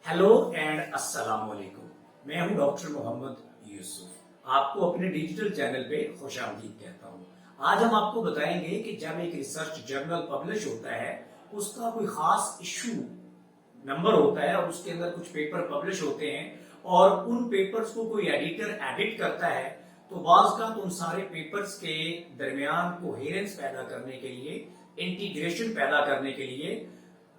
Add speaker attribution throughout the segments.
Speaker 1: Hello and अस्सलाम वालेकुम। मैं हूं डॉक्टर मोहम्मद यूसुफ। आपको अपने डिजिटल चैनल पे खुशामदीद कहता हूं। आज हम आपको बताएंगे कि जब एक रिसर्च जर्नल पब्लिश होता है, उसका कोई खास इशू नंबर होता है और उसके अंदर कुछ पेपर पब्लिश होते हैं और उन पेपर्स को कोई एडिटर एडिट करता है, तो बाज़ का उन सारे पेपर्स के दरमियान कोहेरेंस पैदा करने के लिए, इंटीग्रेशन पैदा करने के लिए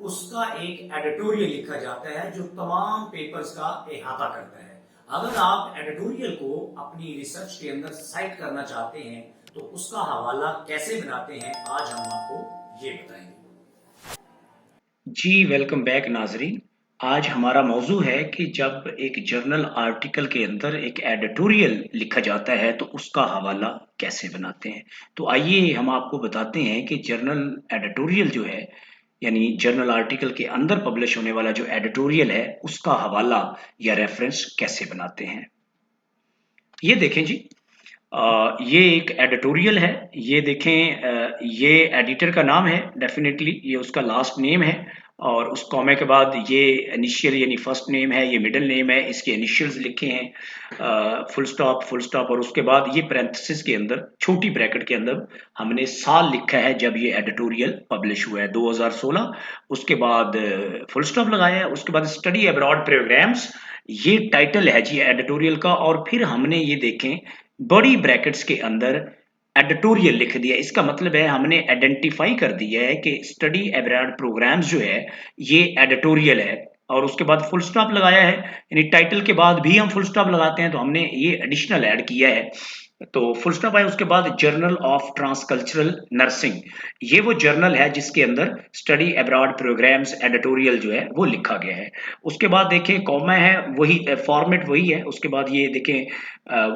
Speaker 1: उसका एक एडिटोरियल लिखा जाता है जो तमाम पेपर्स का अहाता करता है। अगर आप एडिटोरियल को अपनी रिसर्च के अंदर साइट करना चाहते हैं तो उसका हवाला कैसे बनाते हैं, आज हम आपको ये बताएंगे।
Speaker 2: जी वेलकम बैक नाजरीन। आज हमारा मौजू है कि जब एक जर्नल आर्टिकल के अंदर एक एडिटोरियल लिखा जाता है तो उसका हवाला कैसे बनाते हैं। तो आइए हम आपको बताते हैं कि जर्नल एडिटोरियल जो है, यानी जर्नल आर्टिकल के अंदर पब्लिश होने वाला जो एडिटोरियल है उसका हवाला या रेफरेंस कैसे बनाते हैं। ये देखें जी, ये एक एडिटोरियल है। ये देखें, ये एडिटर का नाम है, डेफिनेटली ये उसका लास्ट नेम है। और उस कॉमे के बाद ये इनिशियल यानी फर्स्ट नेम है, ये मिडिल नेम है, इसके इनिशियल्स लिखे हैं, फुल स्टॉप और उसके बाद ये पैरेंथेसिस के अंदर छोटी ब्रैकेट के अंदर हमने साल लिखा है जब ये एडिटोरियल पब्लिश हुआ है 2016। उसके बाद फुल स्टॉप लगाया है, उसके बाद स्टडी अब्रॉड प्रोग्राम्स, ये टाइटल है जी एडिटोरियल का। और फिर हमने ये देखें बड़ी ब्रैकेट्स के अंदर एडिटोरियल लिख दिया। इसका मतलब है हमने आइडेंटिफाई कर दिया है कि स्टडी अब्रॉड प्रोग्राम्स जो है ये एडिटोरियल है। और उसके बाद फुल स्टॉप लगाया है, यानी टाइटल के बाद भी हम फुल स्टॉप लगाते हैं तो हमने ये एडिशनल ऐड किया है। तो फुल स्टॉप आया, उसके बाद जर्नल ऑफ ट्रांसकल्चरल नर्सिंग, ये वो जर्नल है जिसके अंदर स्टडी अब्रॉड प्रोग्राम्स एडिटोरियल जो है वो लिखा गया है। उसके बाद देखें कॉमा है, वही फॉर्मेट वही है। उसके बाद ये देखें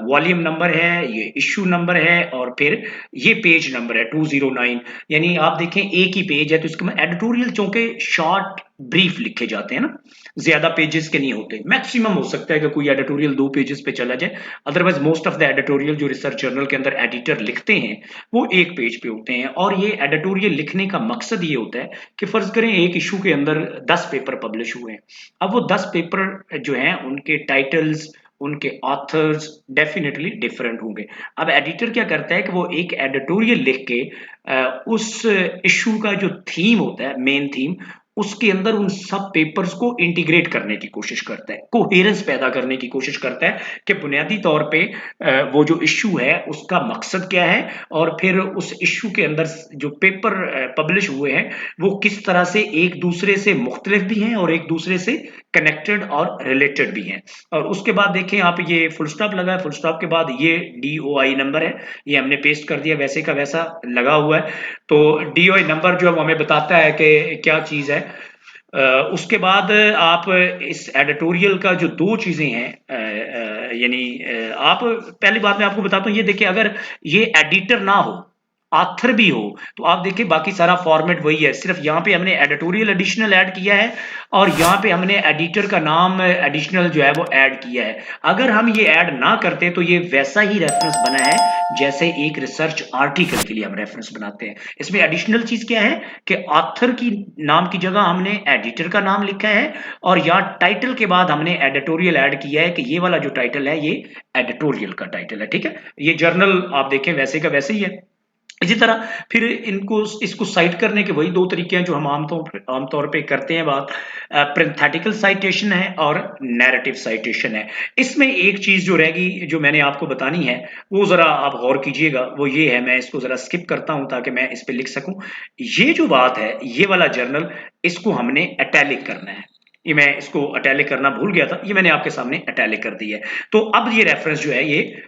Speaker 2: वॉल्यूम नंबर है, ये इशू नंबर है और फिर ये पेज नंबर है 209। यानी आप देखें एक ही पेज है तो इसके में एडिटोरियल चूंकि शॉर्ट ब्रीफ लिखे जाते हैं ना, ज्यादा पेजेस के नहीं होते। मैक्सिमम हो सकता है कि कोई एडिटोरियल 2 पेजेस पे चला जाए, otherwise most of the editorial जो रिसर्च जर्नल के अंदर एडिटर लिखते हैं वो 1 पेज पे होते हैं। और ये एडिटोरियल लिखने का मकसद ये होता है कि फर्ज करें एक इशू के अंदर 10 पेपर पब्लिश हुए हैं। अब वो 10 पेपर जो हैं उनके टाइटल्स, उनके ऑथर्स डेफिनेटली डिफरेंट होंगे। अब एडिटर क्या करता है कि वो एक एडिटोरियल लिख के उस इशू का जो थीम होता है, मेन थीम, उसके अंदर उन सब पेपर्स को इंटीग्रेट करने की कोशिश करता है, कोहेरेंस पैदा करने की कोशिश करता है कि बुनियादी तौर पे वो जो इशू है उसका मकसद क्या है और फिर उस इशू के अंदर जो पेपर पब्लिश हुए हैं वो किस तरह से एक दूसरे से मुख्तलिफ भी हैं और एक दूसरे से कनेक्टेड और रिलेटेड भी हैं। और उसके बाद देखें आप, ये फुल स्टॉप लगा है, फुल स्टॉप के बाद ये DOI नंबर है, ये हमने पेस्ट कर दिया, वैसे का वैसा लगा हुआ है। तो DOI नंबर जो हमें बताता है कि क्या चीज़ है। उसके बाद आप इस एडिटोरियल का जो 2 चीज़ें हैं, यानी आप, पहली बात मैं आपको बताता हूँ, ये देखिए अगर ये एडिटर ना हो, ऑथर भी हो, तो आप देखिए बाकी सारा फॉर्मेट वही है, सिर्फ यहाँ पे हमने एडिटोरियल एडिशनल ऐड किया है और यहाँ पे हमने एडिटर का नाम एडिशनल जो है वो ऐड किया है। अगर हम ये ऐड ना करते तो ये वैसा ही रेफरेंस बना है जैसे एक रिसर्च आर्टिकल के लिए हम रेफरेंस बनाते हैं। इसमें एडिशनल चीज क्या है कि ऑथर की नाम की जगह हमने एडिटर का नाम लिखा है और यहाँ टाइटल के बाद हमने एडिटोरियल ऐड किया है कि ये वाला जो टाइटल है ये एडिटोरियल का टाइटल है। ठीक है, ये जर्नल आप देखें वैसे का वैसे ही है। इसी तरह फिर इनको इसको साइट करने के वही 2 तरीके हैं जो हम आमतौर पे करते हैं बात। पैरेंथेटिकल साइटेशन है और नैरेटिव साइटेशन है। इसमें एक चीज जो रहेगी जो मैंने आपको बतानी है वो जरा आप गौर कीजिएगा, वो ये है, मैं इसको जरा स्किप करता हूं ताकि मैं इस पे लिख सकूं। ये जो बात है, ये वाला जर्नल, इसको हमने इटैलिक करना है। ये मैं इसको इटैलिक करना भूल गया था, ये मैंने आपके सामने इटैलिक कर दिया है। तो अब ये रेफरेंस जो है ये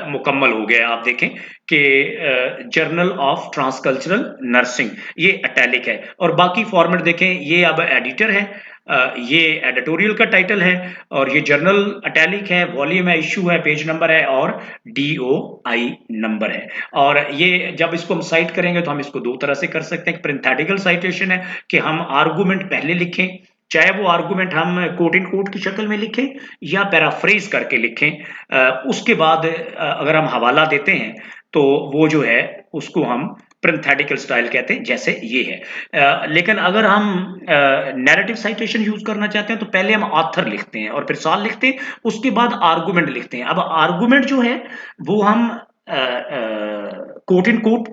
Speaker 2: मुकम्मल हो गया। आप देखें कि जर्नल ऑफ ट्रांसकल्चरल नर्सिंग ये इटैलिक है और बाकी फॉर्मेट देखें, ये अब एडिटर है, ये एडिटोरियल का टाइटल है और ये जर्नल इटैलिक है, वॉल्यूम है, इशू है, पेज नंबर है और DOI नंबर है। और ये जब इसको हम साइट करेंगे तो हम इसको 2 तरह से कर सकते हैं। पैरेंथेटिकल साइटेशन है कि हम आर्गुमेंट पहले लिखें, चाहे वो आर्गुमेंट हम कोट इन कोट की शक्ल में लिखें या पैराफ्रेज करके लिखें। उसके बाद अगर हम हवाला देते हैं तो वो जो है उसको हम प्रिंथेटिकल स्टाइल कहते हैं, जैसे ये है। लेकिन अगर हम नैरेटिव साइटेशन यूज करना चाहते हैं तो पहले हम ऑथर लिखते हैं और फिर साल लिखते हैं, उसके बाद आर्गुमेंट लिखते हैं। अब आर्गुमेंट जो है वो हम कोट इन कोट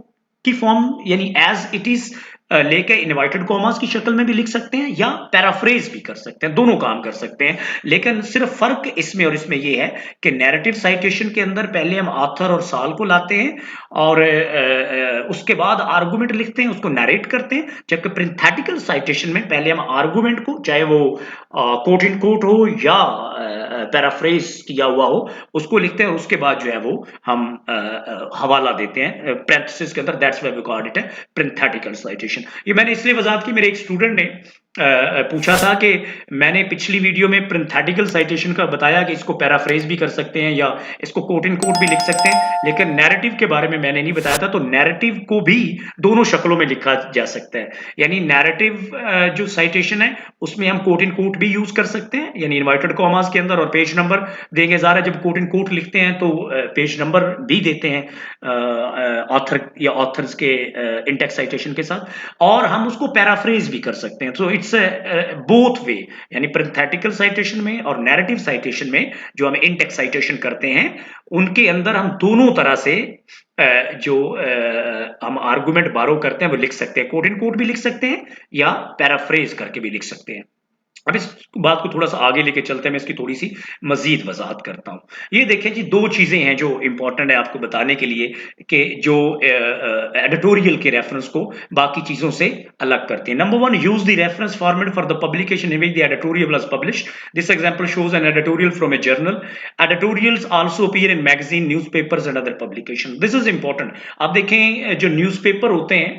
Speaker 2: की फॉर्म यानी एज इट इज लेके इनवर्टेड कॉमास की शक्ल में भी लिख सकते हैं या पैराफ्रेज भी कर सकते हैं, दोनों काम कर सकते हैं। लेकिन सिर्फ फर्क इसमें और इसमें ये है कि नैरेटिव साइटेशन के अंदर पहले हम ऑथर और साल को लाते हैं और उसके बाद आर्गुमेंट लिखते हैं, उसको नरेट करते हैं। जबकि प्रिंथेटिकल साइटेशन में पहले हम आर्गुमेंट को, चाहे वो कोट इन कोट हो या पैराफ्रेज किया हुआ हो, उसको लिखते हैं और उसके बाद जो है वो हम हवाला देते हैं पैरेंथेसिस के अंदर। That's why we call it parenthetical citation. ये मैंने इसलिए वजाहत की, मेरे एक स्टूडेंट ने पूछा था कि मैंने पिछली वीडियो में प्रिंथेटिकल साइटेशन का बताया कि इसको पैराफ्रेज भी कर सकते हैं या इसको कोट इन कोट भी लिख सकते हैं, लेकिन नैरेटिव के बारे में मैंने नहीं बताया था। तो नैरेटिव को भी दोनों शक्लों में लिखा जा सकता है। यानी नैरेटिव जो साइटेशन है उसमें हम कोट इन कोट भी यूज कर सकते हैं, यानी इनवर्टेड कॉमास के अंदर, और पेज नंबर देंगे। ज़ाहिर है जब कोट इन कोट लिखते हैं तो पेज नंबर भी देते हैं ऑथर या ऑथर्स के इंडेक्स साइटेशन के साथ, और हम उसको पैराफ्रेज भी कर सकते हैं। तो इट्स बोथ वे, यानी प्रिंथेटिकल साइटेशन में और नैरेटिव साइटेशन में जो हम इंडेक्स साइटेशन करते हैं उनके अंदर हम दोनों तरह से जो हम आर्गुमेंट बारो करते हैं वो लिख सकते हैं। कोट इन कोट भी लिख सकते हैं या पैराफ्रेज करके भी लिख सकते हैं। अब इस बात को थोड़ा सा आगे लेके चलते हैं, मैं इसकी थोड़ी सी मजीद वजाहत करता हूं। ये देखें जी, दो चीजें हैं जो इंपॉर्टेंट है आपको बताने के लिए कि जो एडिटोरियल के रेफरेंस को बाकी चीजों से अलग करते हैं। Number one, use the reference format for the publication in which the editorial was published. This example shows N editorial from A journal. Editorials also appear in magazine, newspapers and other publication. This is important. आप देखें जो newspaper होते हैं,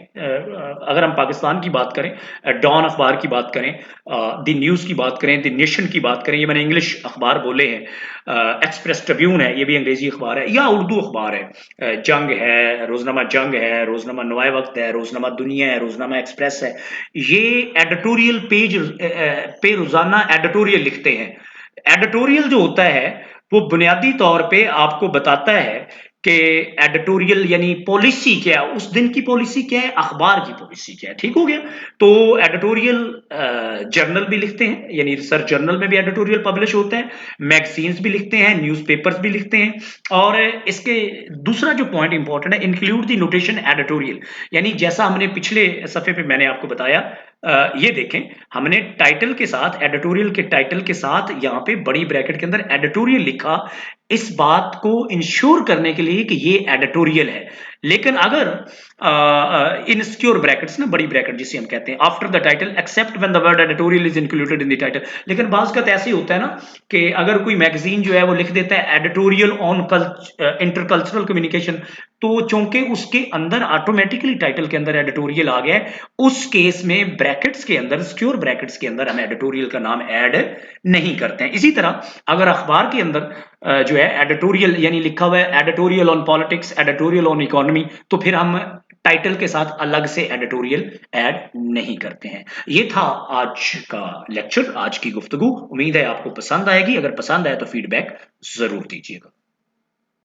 Speaker 2: अगर हम पाकिस्तान की बात करें, डॉन अखबार की बात करें, द न्यूज़ की बात करें, द नेशन की बात करें, ये मैंने इंग्लिश अखबार बोले हैं, एक्सप्रेस ट्रिब्यून है, ये भी अंग्रेजी अखबार है, या उर्दू अखबार है, जंग है, रोजनामा जंग है, रोजनामा नवाए वक्त है, रोजनामा दुनिया है, रोजनामा एक्सप्रेस है, ये एडिटोरियल पेज पे रोजाना एडिटोरियल लिखते हैं। एडिटोरियल जो होता है वो बुनियादी तौर पे आपको बताता है कि एडिटोरियल यानी पॉलिसी क्या है, उस दिन की पॉलिसी क्या है, अखबार की पॉलिसी क्या है। ठीक हो गया। तो एडिटोरियल जर्नल भी लिखते हैं, यानी रिसर्च जर्नल में भी एडिटोरियल पब्लिश होते हैं, मैगजीन्स भी लिखते हैं, न्यूज़पेपर्स भी लिखते हैं। और इसके दूसरा जो पॉइंट इंपॉर्टेंट है, इंक्लूड द नोटेशन एडिटोरियल, यानी जैसा हमने पिछले सफे पे मैंने आपको बताया, ये देखें हमने टाइटल के साथ, एडिटोरियल के टाइटल के साथ यहां पे बड़ी ब्रैकेट के अंदर एडिटोरियल लिखा, इस बात को इंश्योर करने के लिए कि ये एडिटोरियल है। लेकिन अगर इनसिक्योर ब्रैकेट्स ना, बड़ी ब्रैकेट जिसे हम कहते हैं, after the title except when the word editorial is included in the title. लेकिन बाज़ का ऐसे ही होता है ना कि अगर कोई मैगजीन जो है वो लिख देता है एडिटोरियल ऑन इंटरकल्चरल कम्युनिकेशन, तो चूंकि उसके अंदर ऑटोमेटिकली टाइटल के अंदर एडिटोरियल आ गया है, उस केस में ब्रैकेट्स के अंदर, सिक्योर ब्रैकेट्स के अंदर हम एडिटोरियल का नाम ऐड नहीं करते हैं। इसी तरह अगर अखबार के अंदर जो है एडिटोरियल यानी लिखा हुआ है editorial on politics, editorial on economy, तो फिर हम टाइटल के साथ अलग से एडिटोरियल ऐड नहीं करते हैं। ये था आज का लेक्चर, आज की गुफ्तगू। उम्मीद है आपको पसंद आएगी। अगर पसंद आए तो फीडबैक जरूर दीजिएगा।